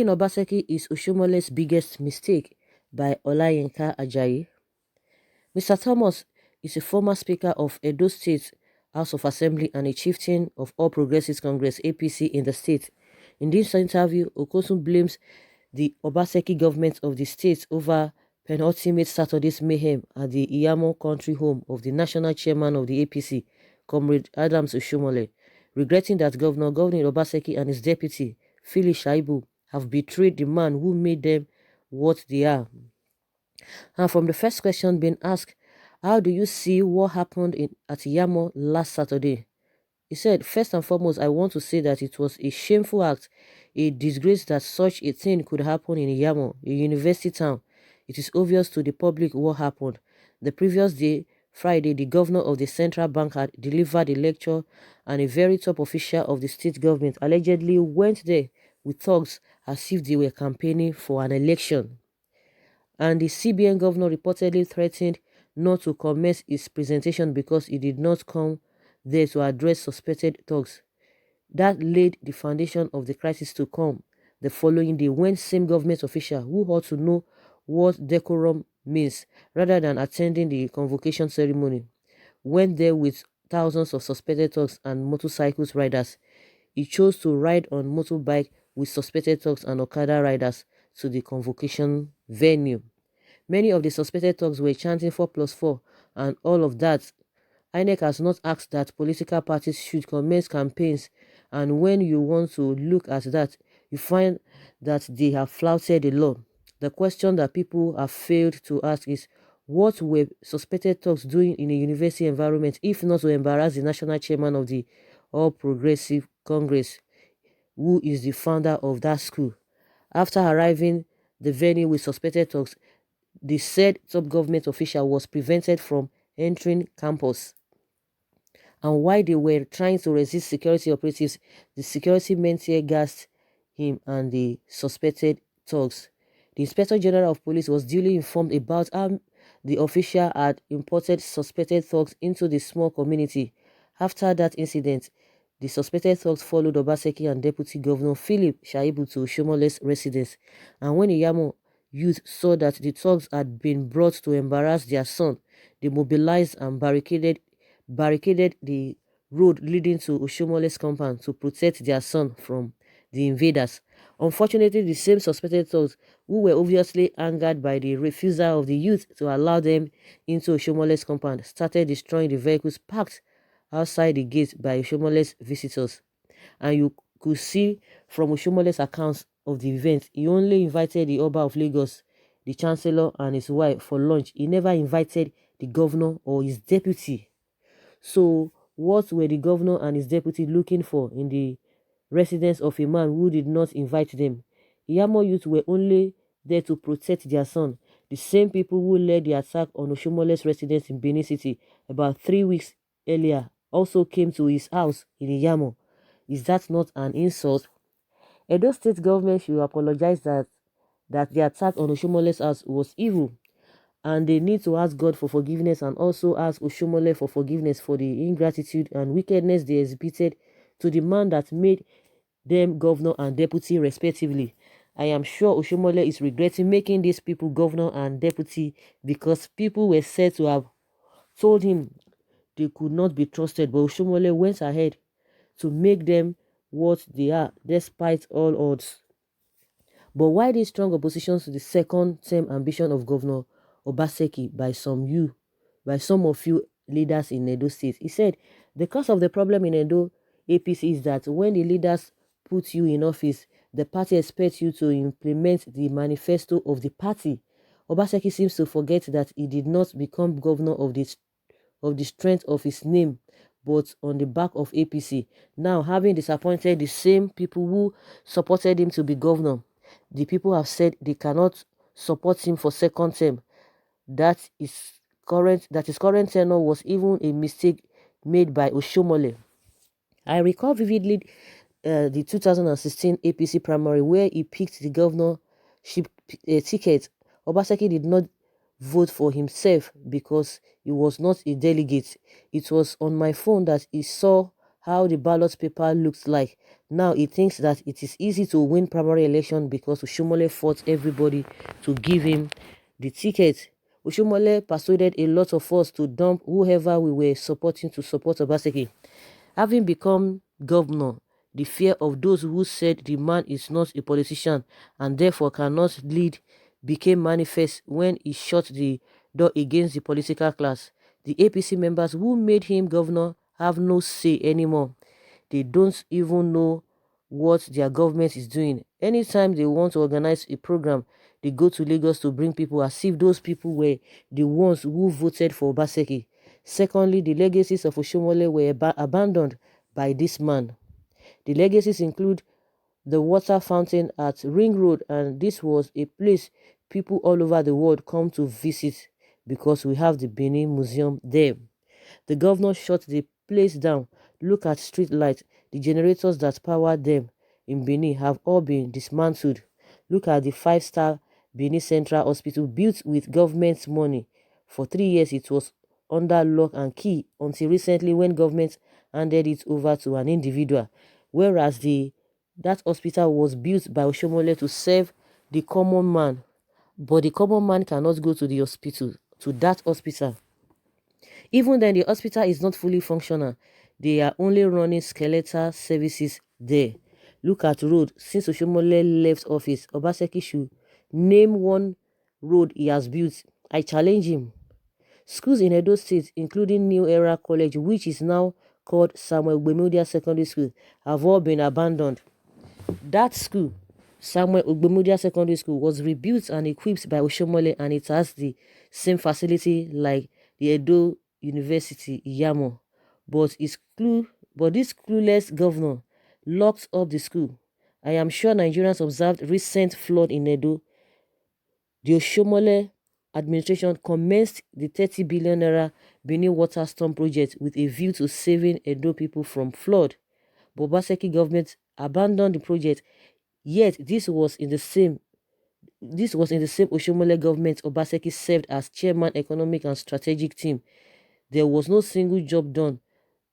Picking Obaseki is Oshomole's biggest mistake by Olayinka Ajayi. Mr. Thomas is a former Speaker of Edo State House of Assembly and a chieftain of All Progressives Congress (APC) in the state. In this interview, Okosun blames the Obaseki government of the state over penultimate Saturday's mayhem at the Iyamo country home of the national chairman of the APC, Comrade Adams Oshiomole, regretting that Governor Obaseki and his deputy, Philip Shaibu, have betrayed the man who made them what they are. And from the first question being asked, how do you see what happened at Iyamo last Saturday? He said, first and foremost, I want to say that it was a shameful act, a disgrace that such a thing could happen in Iyamo, a university town. It is obvious to the public what happened. The previous day, Friday, the governor of the central bank had delivered a lecture and a very top official of the state government allegedly went there with thugs as if they were campaigning for an election. And the CBN governor reportedly threatened not to commence his presentation because he did not come there to address suspected thugs. That laid the foundation of the crisis to come the following day when same government official who ought to know what decorum means rather than attending the convocation ceremony went there with thousands of suspected thugs and motorcycles riders. He chose to ride on motorbike with suspected thugs and Okada riders to the convocation venue. Many of the suspected thugs were chanting 4+4 and all of that. INEC has not asked that political parties should commence campaigns, and when you want to look at that, you find that they have flouted the law. The question that people have failed to ask is, what were suspected thugs doing in a university environment if not to embarrass the national chairman of the All Progressive Congress, who is the founder of that school? After arriving the venue with suspected thugs, the said top government official was prevented from entering campus. And while they were trying to resist security operatives, the security men tear gassed him and the suspected thugs. The Inspector General of Police was duly informed about how the official had imported suspected thugs into the small community. After that incident, the suspected thugs followed Obaseki and Deputy Governor Philip Shaibu to Oshomole's residence. And when Iyamo youth saw that the thugs had been brought to embarrass their son, they mobilized and barricaded the road leading to Oshomole's compound to protect their son from the invaders. Unfortunately, the same suspected thugs, who were obviously angered by the refusal of the youth to allow them into Oshomole's compound, started destroying the vehicles parked outside the gate by Oshomole's visitors. And you could see from Oshomole's accounts of the event, he only invited the Oba of Lagos, the Chancellor, and his wife for lunch. He never invited the governor or his deputy. So, what were the governor and his deputy looking for in the residence of a man who did not invite them? Iyamo youth were only there to protect their son. The same people who led the attack on Oshomole's residence in Benin City about 3 weeks earlier also came to his house in Iyamo. Is that not an insult? Edo State government should apologize that the attack on Oshomole's house was evil, and they need to ask God for forgiveness and also ask Oshiomole for forgiveness for the ingratitude and wickedness they exhibited to the man that made them governor and deputy respectively. I am sure Oshiomole is regretting making these people governor and deputy because people were said to have told him they could not be trusted, but Oshiomole went ahead to make them what they are despite all odds. But why this strong opposition to the second term ambition of Governor Obaseki by some of you leaders in Edo State? He said the cause of the problem in Edo APC is that when the leaders put you in office, the party expects you to implement the manifesto of the party. Obaseki seems to forget that he did not become governor of the strength of his name, but on the back of APC. Now, having disappointed the same people who supported him to be governor, the people have said they cannot support him for second term. That his current tenure was even a mistake made by Oshiomole. I recall vividly the 2016 APC primary where he picked the governorship ticket. Obaseki did not vote for himself because he was not a delegate. It was on my phone that he saw how the ballot paper looks like. Now he thinks that it is easy to win primary election because Oshiomole fought everybody to give him the ticket. Oshiomole persuaded a lot of us to dump whoever we were supporting to support Obaseki. Having become governor, the fear of those who said the man is not a politician and therefore cannot lead became manifest when he shut the door against the political class. The APC members who made him governor have no say anymore. They don't even know what their government is doing. Anytime they want to organize a program, they go to Lagos to bring people as if those people were the ones who voted for Obaseki. Secondly, the legacies of Oshiomole were abandoned by this man. The legacies include the water fountain at Ring Road, and this was a place people all over the world come to visit because we have the Benin Museum there. The governor shut the place down. Look at street lights. The generators that power them in Benin have all been dismantled. Look at the five-star Benin Central Hospital built with government money. For 3 years it was under lock and key until recently when government handed it over to an individual. Whereas that hospital was built by Oshiomole to serve the common man. But the common man cannot go to the hospital, to that hospital. Even then, the hospital is not fully functional. They are only running skeletal services there. Look at road. Since Oshiomole left office, Obaseki should name one road he has built. I challenge him. Schools in Edo State, including New Era College, which is now called Samuel Ogbemudia Secondary School, have all been abandoned. That school, Samuel Ogbemudia Secondary School, was rebuilt and equipped by Oshiomole, and it has the same facility like the Edo University, Iyamo. But this clueless governor locked up the school. I am sure Nigerians observed recent flood in Edo. The Oshiomole administration commenced the 30 billion naira Benin Water Storm project with a view to saving Edo people from flood. But Obaseki government abandoned the project. Yet this was in the same Oshiomole government Obaseki served as chairman economic and strategic team. There was no single job done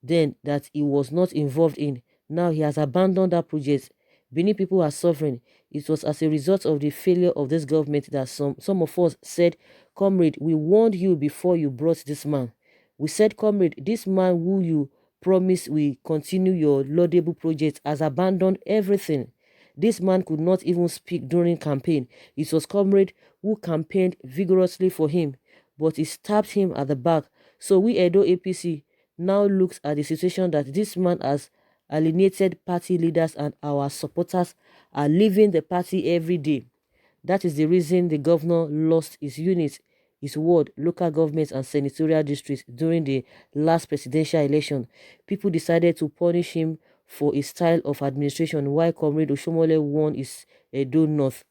then that he was not involved in. Now he has abandoned that project. Benin people are suffering. It was as a result of the failure of this government that some of us said, "Comrade, we warned you before you brought this man." We said, "Comrade, this man who you promised will continue your laudable project has abandoned everything." This man could not even speak during campaign. It was Comrade who campaigned vigorously for him, but he stabbed him at the back. So we Edo APC now looks at the situation that this man has alienated party leaders and our supporters are leaving the party every day. That is the reason the governor lost his unit, his ward, local governments and senatorial districts during the last presidential election. People decided to punish him for his style of administration while Comrade Oshiomole won his Edo North.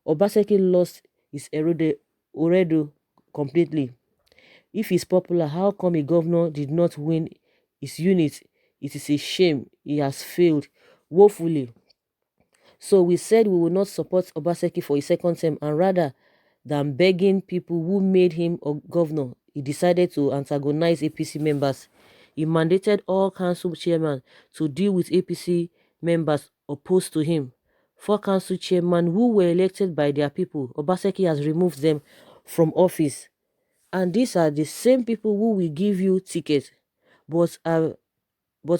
Obaseki lost his Oredo completely. If he's popular, how come a governor did not win his unit? It is a shame. He has failed woefully. So we said we will not support Obaseki for a second term, and rather than begging people who made him a governor, he decided to antagonize APC members. He mandated all council chairmen to deal with APC members opposed to him. 4 council chairmen who were elected by their people, Obaseki has removed them from office. And these are the same people who will give you tickets. But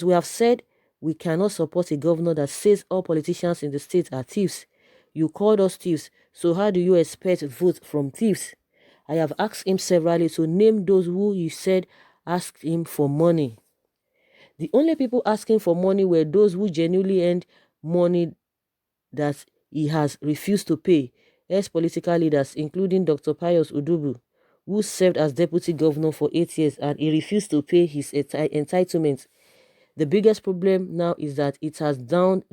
we have said we cannot support a governor that says all politicians in the state are thieves. You called us thieves, so how do you expect vote from thieves? I have asked him severally to name those who he said asked him for money. The only people asking for money were those who genuinely earned money that he has refused to pay. Ex-political leaders, including Dr. Pius Udubu, who served as deputy governor for 8 years and he refused to pay his entitlement. The biggest problem now is that it has dawned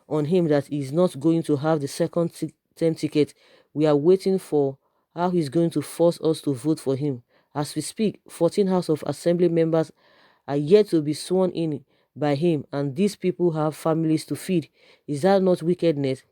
on him that he is not going to have the second term ticket. We are waiting for how he's going to force us to vote for him. As we speak, 14 House of Assembly members are yet to be sworn in by him, and these people have families to feed. Is that not wickedness?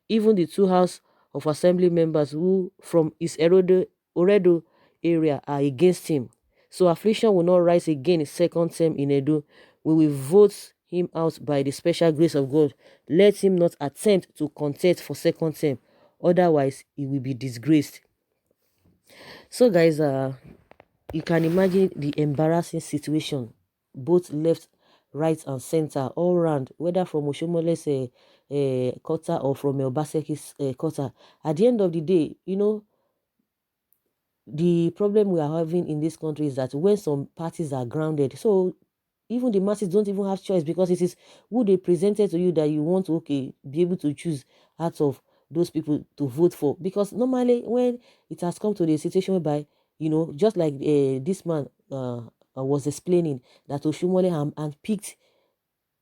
Even the 2 House of Assembly members who from his Oredo area are against him. So affliction will not rise again second term in Edo. We will vote him out by the special grace of God. Let him not attempt to contest for second term. Otherwise, he will be disgraced. So, guys, you can imagine the embarrassing situation, both left, right, and center, all round, whether from Oshomole's quarter or from Obaseki's quarter. At the end of the day, the problem we are having in this country is that when some parties are grounded, so even the masses don't even have choice, because it is who they presented to you that you want to be able to choose out of those people to vote for. Because normally when it has come to the situation whereby, just like this man was explaining, that Oshomole and picked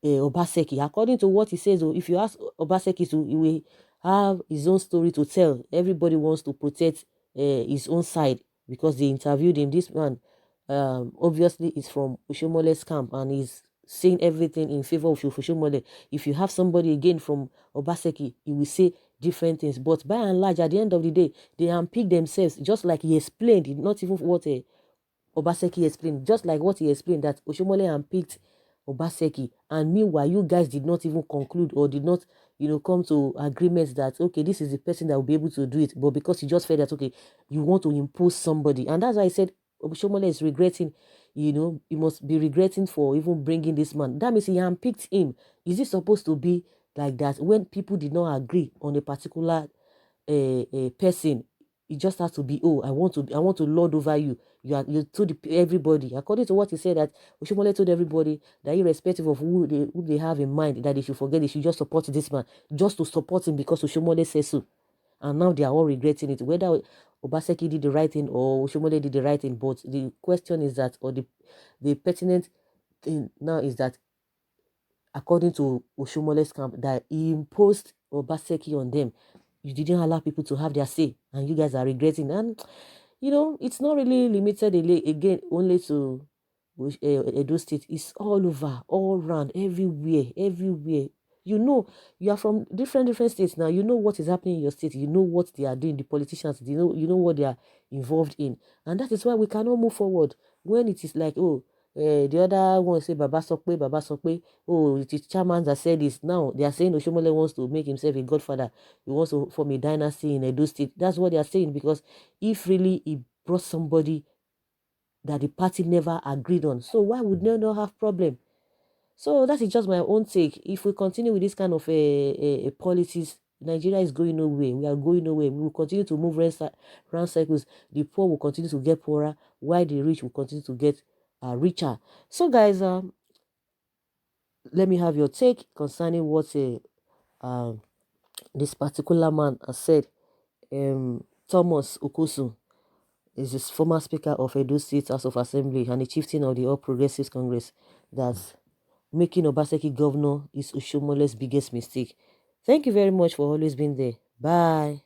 Obaseki. According to what he says, if you ask Obaseki to, he will have his own story to tell. Everybody wants to protect his own side because they interviewed him. This man obviously is from Oshomole's camp and he's saying everything in favor of Oshomole. If you have somebody again from Obaseki, he will say different things. But by and large, at the end of the day, they unpick themselves, just like he explained, not even what Obaseki explained, just like what he explained, that Oshomole handpicked Obaseki, and meanwhile you guys did not even conclude or did not come to agreement that okay, this is the person that will be able to do it, but because you just felt that okay, you want to impose somebody. And that's why I said Oshomole is regretting, he must be regretting for even bringing this man. That means he handpicked him. Is it supposed to be like that when people did not agree on a particular a person? It just has to be, oh, I want to lord over you. You told everybody, according to what he said, that Oshomole told everybody that irrespective of who they have in mind, that they should forget, they should just support this man, just to support him because Oshomole says so. And now they are all regretting it, whether Obaseki did the right thing or Oshomole did the right thing. But the question is that, or the pertinent thing now is that, according to Oshomole's camp, that he imposed Obaseki on them. You didn't allow people to have their say, and you guys are regretting. And it's not really limited again only to Edo State. It's all over, all around, everywhere, everywhere. You are from different states now. You know what is happening in your state. You know what they are doing. The politicians, you know what they are involved in, and that is why we cannot move forward when it is like, oh, the other one say Baba Sokwe, Baba Sokwe. Oh, it is chairman that said this. Now they are saying Oshomole wants to make himself a godfather. He wants to form a dynasty in Edo State. That's what they are saying, because if really he brought somebody that the party never agreed on, so why would they not have problem? So that is just my own take. If we continue with this kind of a policies, Nigeria is going nowhere. We are going nowhere. We will continue to move round circles. The poor will continue to get poorer, while the rich will continue to get richer. So, guys, let me have your take concerning what this particular man has said. Thomas Okusu is the former Speaker of Edo State House of Assembly and the chieftain of the All Progressives Congress, that making Obaseki governor is Oshomole's biggest mistake. Thank you very much for always being there. Bye.